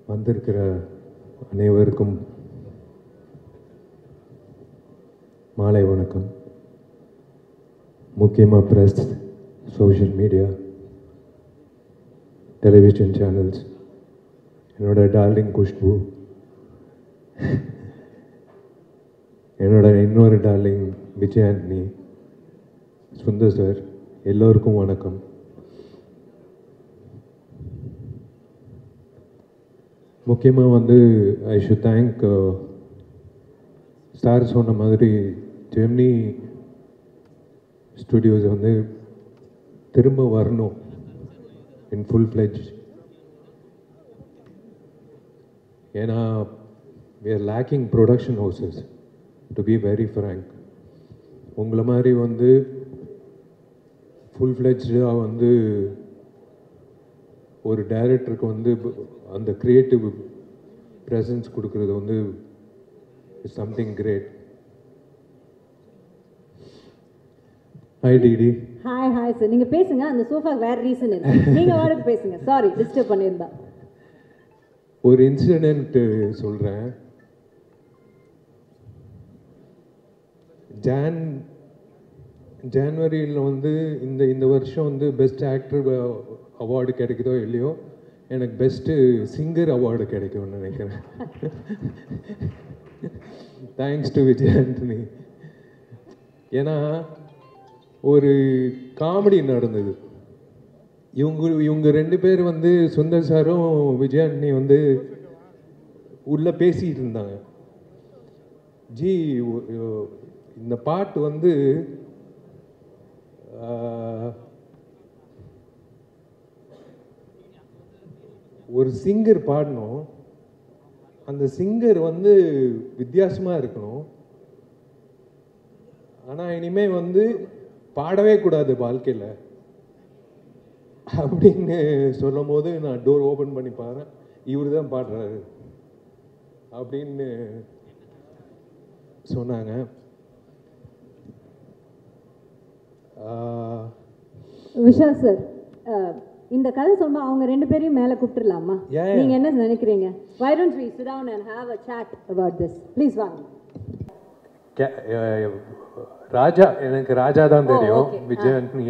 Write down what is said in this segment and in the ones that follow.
வந்திருக்கிற அனைவருக்கும் மாலை வணக்கம். முக்கியமாக press, social media, television channels, என்னோட டார்லிங் குஷ்பு, என்னோட இன்னொரு டார்லிங் விஜய் ஆண்டனி, சுந்தர் சார், எல்லோருக்கும் வணக்கம். முக்கியமாக ஐ ஷுட் தேங்க் சார் சொன்ன மாதிரி ஜெமினி ஸ்டுடியோஸ் திரும்ப வரணும் இன் ஃபுல் ஃப்ளெஜ். ஏன்னா we are lacking production houses, to be very frank. உங்களை மாதிரி ஃபுல் ஃப்ளெஜ்டாக ஒரு டைரக்டருக்கு அந்த க்ரியேட்டிவ் ப்ரெசன்ஸ் கொடுக்குறது is something great. Hi DD. Hi sir, நீங்கள் பேசுங்க. அந்த சோஃபாக்கு வேறு ரீசன் இருக்கு, நீங்கள் வாடகை பேசுங்க. சாரி டிஸ்டர்ப் பண்ணியிருந்தா. ஒரு இன்சிடென்ட் சொல்கிறேன். ஜான்வரியில் இந்த வருஷம் பெஸ்ட் ஆக்டர் அவார்டு கிடைக்குதோ இல்லையோ, எனக்கு பெஸ்ட்டு சிங்கர் அவார்டு கிடைக்கும்னு நினைக்கிறேன். Thanks to Vijay Antony. ஏன்னா ஒரு காமெடி நடந்தது. இவங்க ரெண்டு பேர் சுந்தர் சாரும் விஜய் ஆண்டனி உள்ளே பேசிகிட்டு இருந்தாங்க. ஜி, இந்த பாட்டு ஒரு சிங்கர் பாடணும், அந்த சிங்கர் வித்தியாசமாக இருக்கணும், ஆனால் இனிமே பாடவே கூடாது வாழ்க்கையில் அப்படின்னு சொல்லும் போது நான் டோர் ஓப்பன் பண்ணி பாருறேன், இவர் தான் பாடுறாரு அப்படின்னு சொன்னாங்க. விஷால் சார், இந்த கதை சொன்னா அவங்க ரெண்டு பேரையும் மேலே கூப்பிட்டுலாமா? நீங்க என்ன நினைக்கிறீங்க? Why don't we sit down and have a chat about this? Please வாங்க. ராஜா, எனக்கு ராஜா தான் தெரியும். விஜய் ஆண்டனி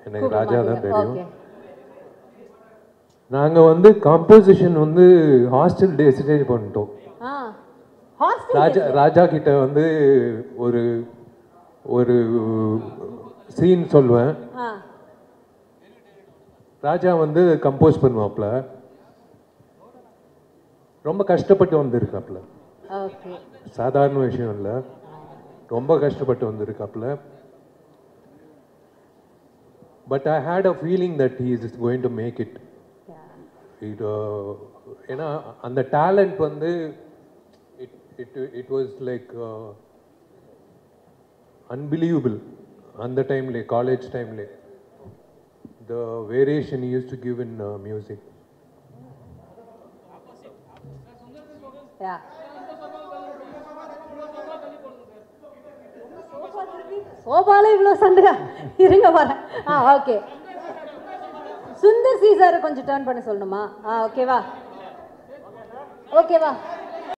எனக்கு ராஜா தான் தெரியும். நாங்க காம்போசிஷன் ஹாஸ்டல் டேஸ்லேயே பண்ணிட்டோம். ராஜா கிட்ட ஒரு ஒரு சீன் சொல்வேன், ராஜா கம்போஸ் பண்ணுவாப்ல. ரொம்ப கஷ்டப்பட்டு வந்திருக்காப்ல, சாதாரண விஷயம் இல்லை, ரொம்ப கஷ்டப்பட்டு வந்திருக்காப்ல. But I had a feeling that he is going to make it. ஏன்னா அந்த talent it was like unbelievable. அந்த டைம்லே, காலேஜ் டைம்லே, the variation he used to give in music. Yeah. சோபால இவ்வளோ சண்டையா? இருங்க வரேன். ஓகே. சுந்தர் சி சார் கொஞ்சம் டர்ன் பண்ண சொல்லணுமா? ஓகேவா?